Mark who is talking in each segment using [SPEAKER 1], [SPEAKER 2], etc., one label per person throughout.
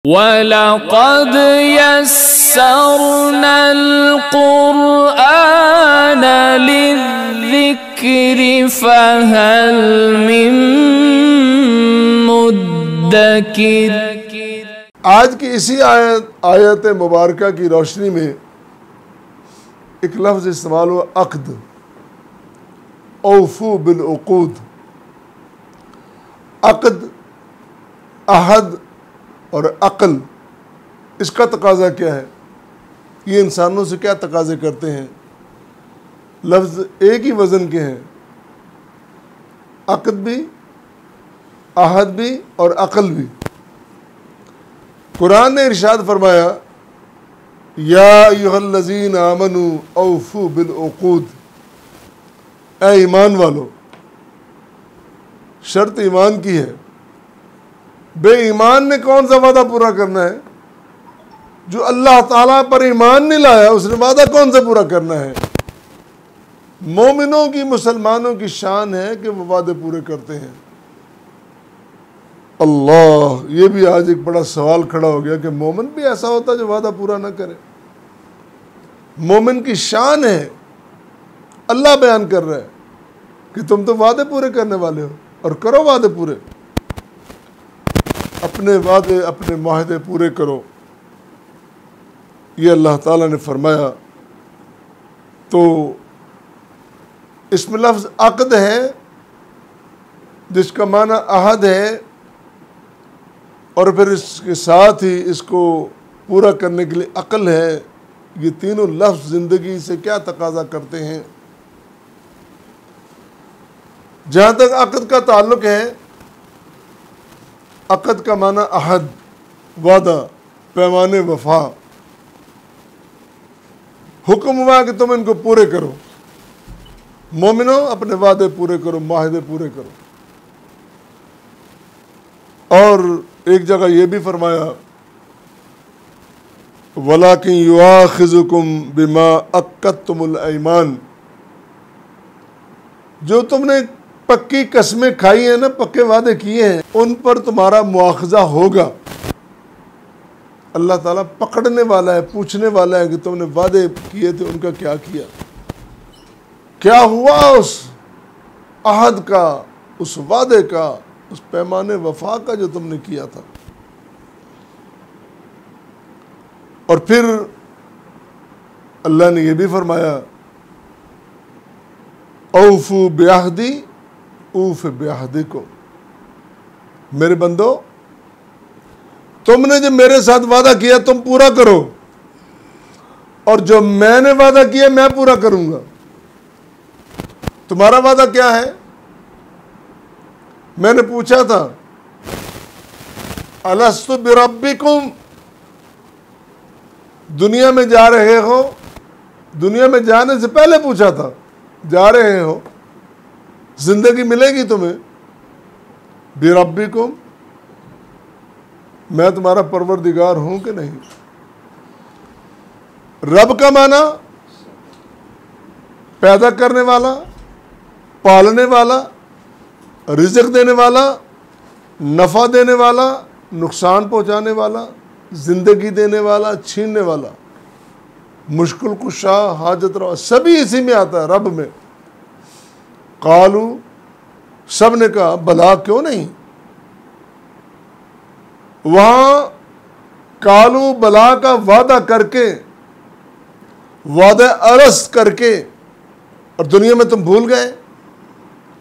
[SPEAKER 1] वलक़द यस्सरना अल-क़ुरआन लिज़्ज़िक्रि फ़हल मिन मुद्दकिर।
[SPEAKER 2] आज की इसी आयत मुबारका की रोशनी में एक लफ्ज़ इस्तेमाल हुआ अक़द, औफ़ू बिल उक़ूद। अक़द, अहद और अक़ल, इसका तकाज़ा क्या है? ये इंसानों से क्या तकाज़े करते हैं? लफ्ज़ एक ही वज़न के हैं, अक़द भी, अहद भी और अक़ल भी। कुरान ने इरशाद फरमाया, या अय्युहल्लज़ीन आमनू औफ़ू बिल उक़ूद। ऐ ईमान वालो, शर्त ईमान की है। बेईमान ने कौन सा वादा पूरा करना है? जो अल्लाह ताला पर ईमान नहीं लाया उसने वादा कौन सा पूरा करना है? मोमिनों की, मुसलमानों की शान है कि वो वादे पूरे करते हैं। अल्लाह, ये भी आज एक बड़ा सवाल खड़ा हो गया कि मोमिन भी ऐसा होता है जो वादा पूरा ना करे। मोमिन की शान है, अल्लाह बयान कर रहा है कि तुम तो वादे पूरे करने वाले हो और करो वादे पूरे। अपने वादे, अपने मुआहदे पूरे करो, ये अल्लाह ताला ने फरमाया। तो इसमें लफ्ज़ अक़द है जिसका माना अहद है, और फिर इसके साथ ही इसको पूरा करने के लिए अक़ल है। ये तीनों लफ्ज़ ज़िंदगी से क्या तकाज़ा करते हैं? जहाँ तक अक़द का ताल्लुक़ है, अक़द का माना अहद, वादा, पैमाने, वफा। हुक्म हुआ कि तुम इनको पूरे करो। मोमिनो, अपने वादे पूरे करो, मुआहदे पूरे करो। और एक जगह ये भी फरमाया, वलाकिन युआखिज़ुकुम बिमा अक़्क़दतुमुल ऐमान। जो तुमने पक्की कसमें खाई हैं ना, पक्के वादे किए हैं, उन पर तुम्हारा मुआखज़ा होगा। अल्लाह ताला पकड़ने वाला है, पूछने वाला है कि तुमने वादे किए थे उनका क्या किया, क्या हुआ उस अहद का, उस वादे का, उस पैमाने वफा का जो तुमने किया था। और फिर अल्लाह ने यह भी फरमाया, औफ़ू बिअहदी ऊफ़ बिअहदिकुम। मेरे बंदो, तुमने जो मेरे साथ वादा किया तुम पूरा करो, और जो मैंने वादा किया मैं पूरा करूंगा। तुम्हारा वादा क्या है? मैंने पूछा था, अलस्तु बिरब्बिकुम। दुनिया में जा रहे हो, दुनिया में जाने से पहले पूछा था, जा रहे हो, जिंदगी मिलेगी तुम्हें, बिरब्बिकुम, मैं तुम्हारा परवरदिगार हूं कि नहीं? रब का माना पैदा करने वाला, पालने वाला, रिज़्क़ देने वाला, नफ़ा देने वाला, नुकसान पहुंचाने वाला, जिंदगी देने वाला, छीनने वाला, मुश्किल कुशा, हाजत रवा, सभी इसी में आता है, रब में। कालू, सब ने कहा भला क्यों नहीं? वहां कालू बला का वादा करके, वादा अरस्त करके, और दुनिया में तुम भूल गए।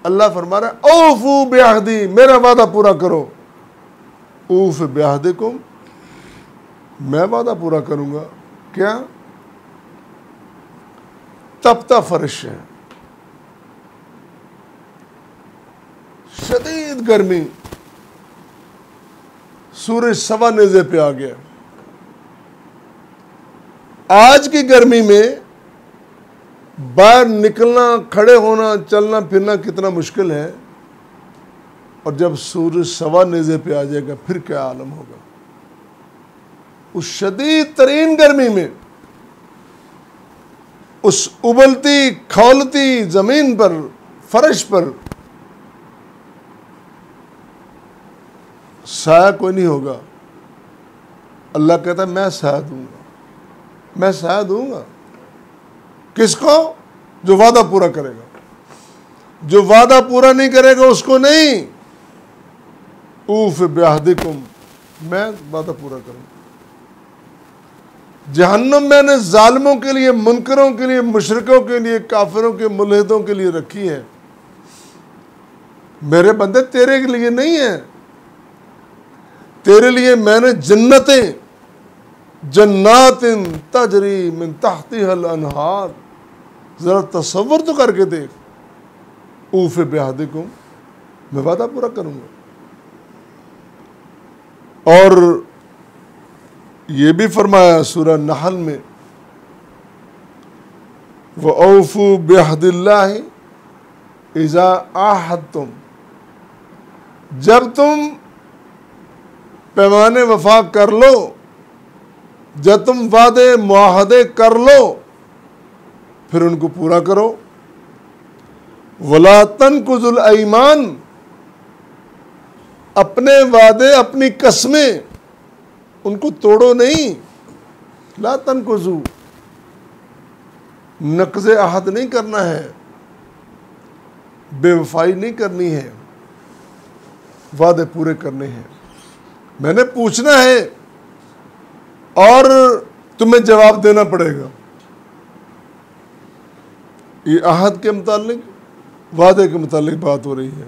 [SPEAKER 2] अल्लाह फरमा रहा है, औफ़ू बिअहदी, मेरा वादा पूरा करो। ऊफ़ बिअहदिकुम, मैं वादा पूरा करूंगा। क्या? तपता फर्श है, शदीद गर्मी, सूरज सवा नेज़े पे आ गया। आज की गर्मी में बाहर निकलना, खड़े होना, चलना फिरना कितना मुश्किल है, और जब सूरज सवा नेज़े पे आ जाएगा फिर क्या आलम होगा। उस शदीद तरीन गर्मी में, उस उबलती खौलती जमीन पर, फर्श पर साया कोई नहीं होगा, अल्लाह कहता है मैं सहायता दूंगा, मैं सहायता दूंगा। किसको? जो वादा पूरा करेगा। जो वादा पूरा नहीं करेगा उसको नहीं। ऊफ बिअहदिकुम, मैं वादा पूरा करूंगा। जहन्नम मैंने जालिमों के लिए, मुनकरों के लिए, मुशरिकों के लिए, काफिरों के, मुल्हिदों के लिए रखी है। मेरे बंदे तेरे के लिए नहीं है। तेरे लिए मैंने जन्नतें, जन्नातिन तजरी मिन तहतिहल अनहार, जरा तसव्वुर तो करके देख। ऊफ बिअहदिकुम, मैं वादा पूरा करूंगा। और ये भी फरमाया सूरह नहल में, व औफू बिअहदिल्लाहि इज़ा आहदतुम, जब तुम पैमाने वफा कर लो, जब तुम वादे मुआहदे कर लो, फिर उनको पूरा करो। वला तनकुजुल ईमान, अपने वादे, अपनी कसमें, उनको तोड़ो नहीं। ला तनकुजू, नक़ज़े अहद नहीं करना है, बेवफाई नहीं करनी है, वादे पूरे करने हैं। मैंने पूछना है और तुम्हें जवाब देना पड़ेगा। ये अहद के मुतालिक, वादे के मुतालिक बात हो रही है।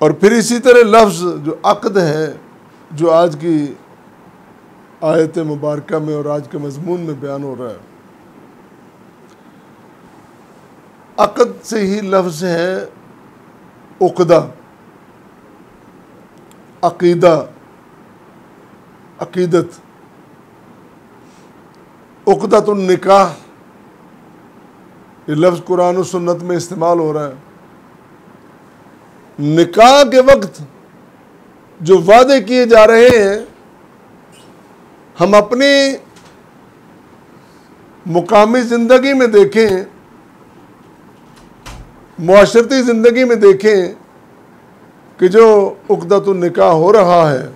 [SPEAKER 2] और फिर इसी तरह लफ्ज़ जो अक़द है, जो आज की आयत मुबारका में और आज के मज़मून में बयान हो रहा है, अक़द से ही लफ्ज़ है उक़दा, अक़ीदा, अक़ीदत। उक़दतुन निकाह, ये लफ्ज़ कुरान और सुन्नत में इस्तेमाल हो रहा है। निकाह के वक्त जो वादे किए जा रहे हैं, हम अपनी मुकामी ज़िंदगी में देखें, मुआशरती ज़िंदगी में देखें कि जो उक़दतुन निकाह हो रहा है,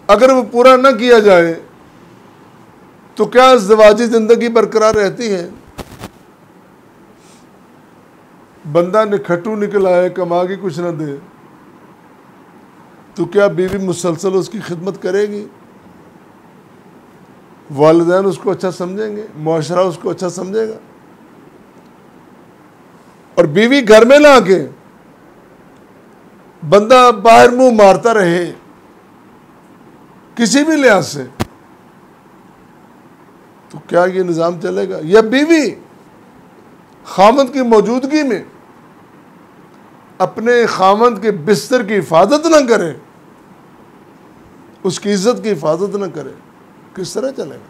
[SPEAKER 2] अगर वो पूरा न किया जाए तो क्या ज़वाजी ज़िंदगी बरकरार रहती है? बंदा निखट्टू निकल आए, कमा के कुछ न दे, तो क्या बीवी मुसलसल उसकी खिदमत करेगी? वालिदैन उसको अच्छा समझेंगे? मुआशरा उसको अच्छा समझेगा? और बीवी घर में ला के बंदा बाहर मुंह मारता रहे किसी भी लिहाज से, तो क्या ये निज़ाम चलेगा? या बीवी खामद की मौजूदगी में अपने खामद के बिस्तर की हिफाजत न करे, उसकी इज्जत की हिफाजत न करे, किस तरह चलेगा?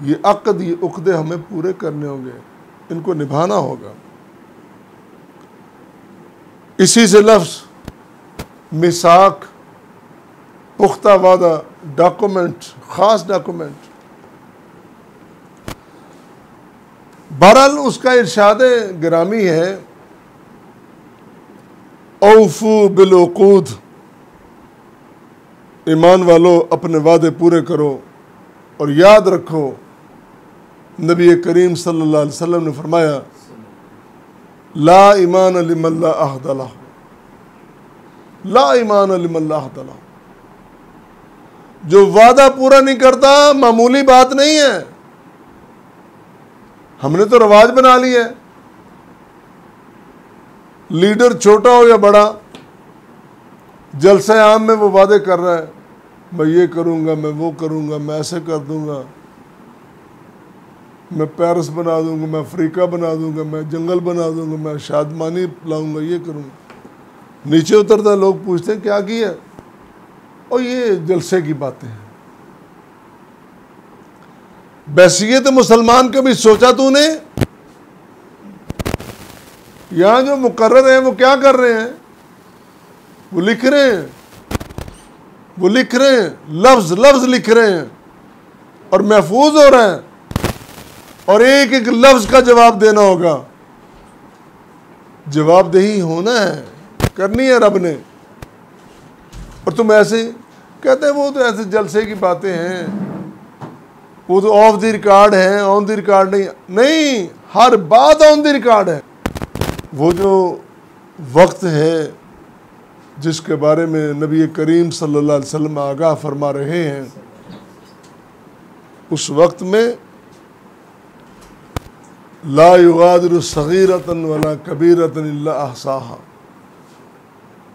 [SPEAKER 2] ये अक़द, ये उक़दे हमें पूरे करने होंगे, इनको निभाना होगा। इसी से लफ्ज़ मिसाक, पुख्ता वादा, डॉक्यूमेंट, ख़ास डॉक्यूमेंट। बहरहाल उसका इरशाद गिरामी है, औफू बिलउक़ूद, ईमान वालों अपने वादे पूरे करो। और याद रखो, नबी करीम सल्लल्लाहु अलैहि वसल्लम ने फरमाया, ला ईमान लिमन ला अहद लह, ला ईमान लिमन ला अहद लह। जो वादा पूरा नहीं करता मामूली बात नहीं है। हमने तो रवाज बना लिया है, लीडर छोटा हो या बड़ा, जलसे आम में वो वादे कर रहा है, मैं ये करूंगा, मैं वो करूंगा, मैं ऐसे कर दूंगा, मैं पेरिस बना दूंगा, मैं अफ्रीका बना दूंगा, मैं जंगल बना दूंगा, मैं शादमानी लाऊंगा, ये करूंगा। नीचे उतरता लोग पूछते हैं क्या किया, और ये जलसे की बातें हैं। बैसियत मुसलमान कभी सोचा तूने? यहां जो मुकर्रर हैं वो क्या कर रहे हैं? वो लिख रहे हैं, वो लिख रहे हैं, लफ्ज लफ्ज लिख रहे हैं और महफूज हो रहे हैं, और एक एक लफ्ज का जवाब देना होगा। जवाबदेही होना है, करनी है रब ने। और तुम ऐसे कहते हैं वो तो ऐसे जलसे की बातें हैं, वो तो ऑफ द रिकॉर्ड है, ऑन द रिकॉर्ड नहीं, हर बात ऑन द रिकॉर्ड है। वो जो वक्त है जिसके बारे में नबी करीम सल्लल्लाहु अलैहि वसल्लम आगाह फरमा रहे हैं, उस वक्त में ला युगादिरु सगीरतन वला कबीरतन इल्ला अहसाहा,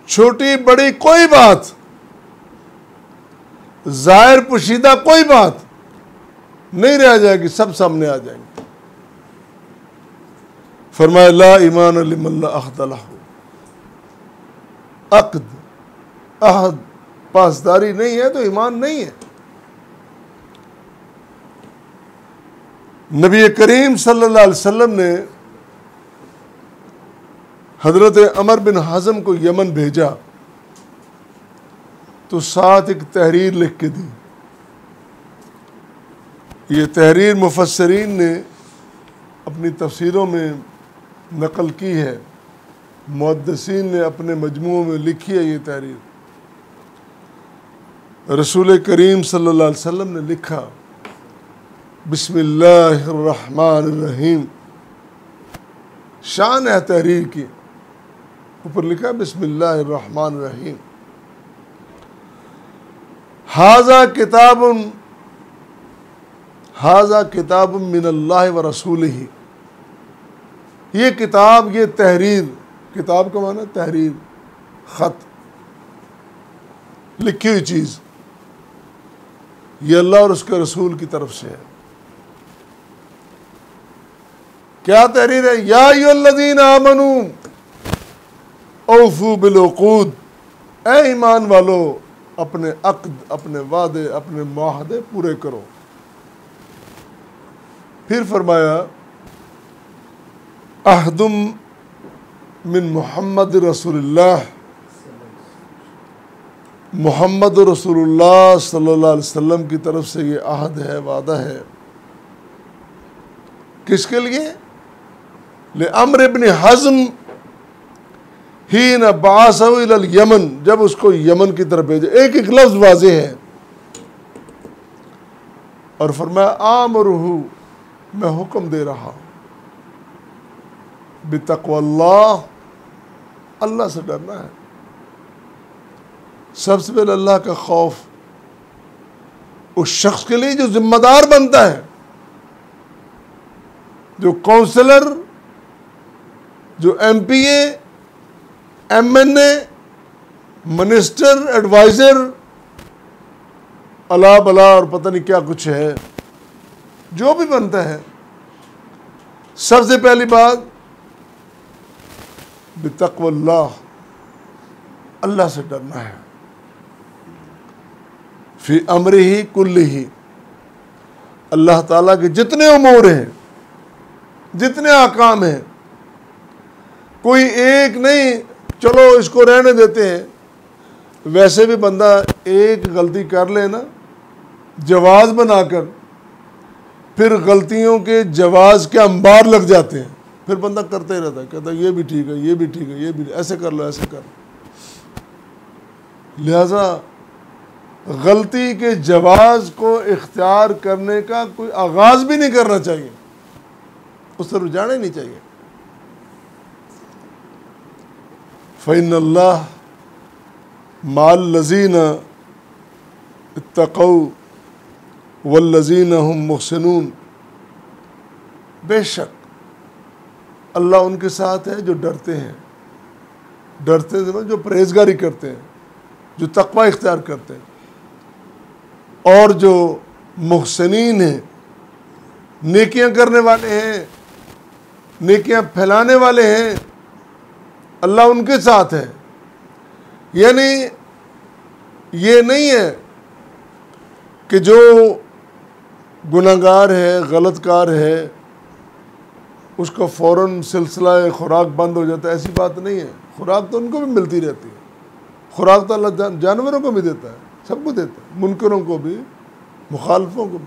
[SPEAKER 2] छोटी बड़ी कोई बात, जाहिर पुशीदा कोई बात नहीं रह जाएगी, सब सामने आ जाएंगे। फरमाया ला ईमान लिमन ला अहद लहू, अक़द अहद पासदारी नहीं है तो ईमान नहीं है। नबी करीम सल्लल्लाहु अलैहि वसल्लम ने हजरत अमर बिन हज़म को यमन भेजा तो साथ एक तहरीर लिख के दी। ये तहरीर मुफस्सरीन ने अपनी तफसीरों में नकल की है, मुहद्दिसीन ने अपने मजमूओं में लिखी है ये तहरीर। रसूल करीम सल्लल्लाहु अलैहि वसल्लम ने लिखा बिस्मिल्लाहिर्रहमानिर्रहीम, शान है तहरीर की, ऊपर लिखा बिस्मिल्लाहिर्रहमानिर्रहीम, हाजा किताबुन मिनल्लाहि व रसूलिही, ये किताब, ये तहरीर, किताब का माना तहरीर, खत, लिखी हुई चीज, ये अल्लाह और उसके रसूल की तरफ से है। क्या तहरीर है? या अय्युहल्लज़ीना आमनू औफू बिल उक़ूद, ए ईमान वालो अपने अक़द, अपने वादे, अपने मुआहदे पूरे करो। फिर फरमाया अहदुम मिन मुहम्मद रसूलुल्लाह, मोहम्मद रसूलुल्लाह सल्लल्लाहु अलैहि वसल्लम की तरफ से ये अहद है, वादा है। किसके लिए? ले अम्र इब्न हज़म हीन बासहु इलल यमन, जब उसको यमन की तरफ भेजे। एक एक लफ्ज वाज़े है। और फरमाया आमरुहु, मैं हुक्म दे रहा हूं, बितक़वल्लाह, अल्लाह से डरना है। सबसे पहले अल्लाह का खौफ उस शख्स के लिए जो जिम्मेदार बनता है, जो काउंसलर, जो एमपीए, एमएनए, मिनिस्टर, एडवाइजर, अला बला और पता नहीं क्या कुछ है, जो भी बनता है, सबसे पहली बात बितक़वल्लाह, अल्लाह से डरना है। फी अम्रिही कुल्लिही, अल्लाह ताला के जितने उमूर हैं, जितने अहकाम हैं, कोई एक नहीं, चलो इसको रहने देते हैं। वैसे भी बंदा एक गलती कर ले ना, जवाज बनाकर, फिर गलतियों के जवाज के अंबार लग जाते हैं, फिर बंदा करते ही रहता है, कहता है ये भी ठीक है, ये भी ठीक है, ये भी, ऐसे कर लो, ऐसे कर लो। लिहाजा गलती के जवाज को इख्तियार करने का कोई आगाज भी नहीं करना चाहिए, उससे रुझाना ही नहीं चाहिए। फ़इन्नल्लाह माल लज़ीना इत्तक़ौ वल्लज़ीना हुम मुहसिनून, बेशक अल्लाह उनके साथ है जो डरते हैं, डरते हैं जो परहेज़गारी करते हैं, जो तक़वा इख्तियार करते हैं, और जो मुहसिनीन हैं, नेकियां करने वाले हैं, नेकियां फैलाने वाले हैं, अल्लाह उनके साथ है। यानी ये नहीं है कि जो गुनाहगार है, गलतकार है, उसका फ़ौरन सिलसिला खुराक बंद हो जाता है, ऐसी बात नहीं है। खुराक तो उनको भी मिलती रहती है, खुराक तो अल्लाह जानवरों को भी देता है, सबको देता है, मुनकरों को भी, मुखालफों को भी।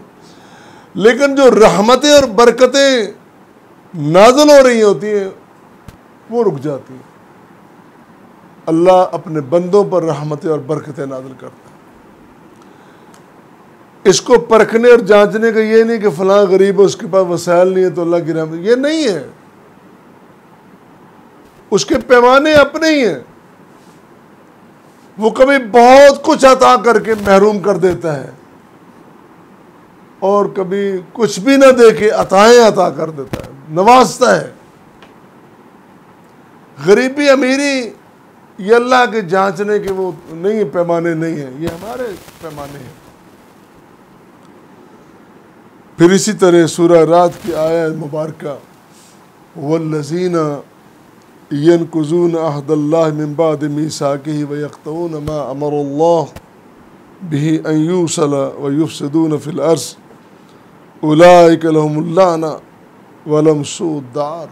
[SPEAKER 2] लेकिन जो रहमतें और बरकतें नाज़िल हो रही होती हैं वो रुक जाती हैं। अल्लाह अपने बंदों पर रहमतें और बरकतें नाज़िल करता है। इसको परखने और जांचने का ये नहीं कि फलां गरीब है, उसके पास वसाइल नहीं है तो अल्लाह की रहमत, ये नहीं है। उसके पैमाने अपने ही हैं। वो कभी बहुत कुछ अता करके महरूम कर देता है और कभी कुछ भी ना दे के अताएं अता कर देता है, नवाजता है। गरीबी अमीरी ये अल्लाह के जांचने के वो नहीं, पैमाने नहीं है, ये हमारे पैमाने हैं। फिर इसी तरह सूरह रात की आयत मुबारका, वल्लज़ीना यनकुज़ून अहदल्लाहि मिन बाद मीसाकिही व यक़तऊन मा अमरल्लाहु बिही अन यूसल व युफ़सिदून फिल अर्ज़ उलाइका लहुमुल लाना व लहुम सू'द दार।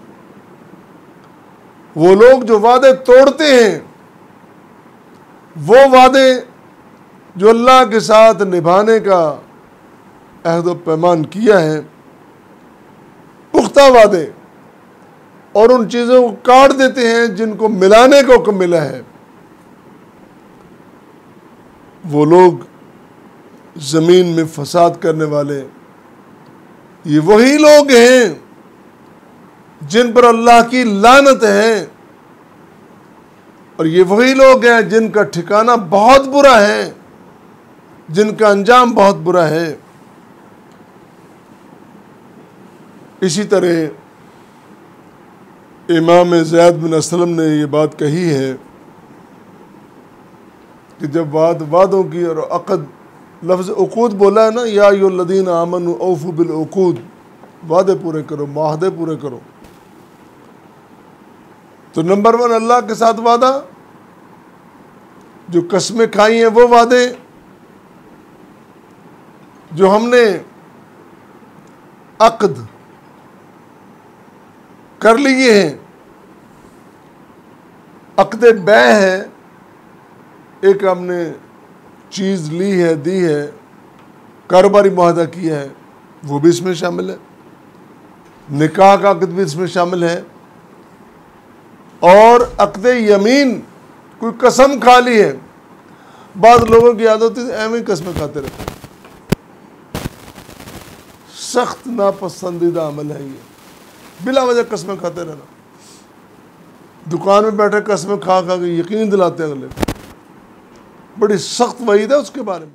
[SPEAKER 2] वो लोग जो वादे तोड़ते हैं, वो वादे जो अल्लाह के साथ निभाने का अहद व पैमान किया है, पुख्ता वादे, और उन चीज़ों को काट देते हैं जिनको मिलाने को हुक्म मिला है, वो लोग ज़मीन में फसाद करने वाले ये वही लोग हैं जिन पर अल्लाह की लानत है, और ये वही लोग हैं जिनका ठिकाना बहुत बुरा है, जिनका अंजाम बहुत बुरा है। इसी तरह इमाम ज़ैद बिन असलम ने ये बात कही है कि जब वादों की और अक़द, लफ्ज़ उक़ूद बोला है ना, या अय्युहल्लज़ीना आमनू औफ़ू बिल उक़ूद, वादे पूरे करो, मुआहदे पूरे करो। तो नंबर 1 अल्लाह के साथ वादा, जो कसमें खाई हैं वो वादे जो हमने अक़द कर लिए हैं, अक़दे बै है, एक हमने चीज़ ली है, दी है, कारोबारी मुआहदा किया है, वो भी इसमें शामिल है। निकाह का अक़द भी इसमें शामिल है। और अक़दे यमीन, कोई कसम खा ली है, बाद लोगों की आदत है ऐਵੇਂ कसमें खाते रहते हैं, सख्त नापसंदीदा अमल है ये, बिला वजह कसमें खाते रहना। दुकान में बैठे कसमें खा खा के यकीन दिलाते हैं अगले, बड़ी सख्त वईद है उसके बारे में।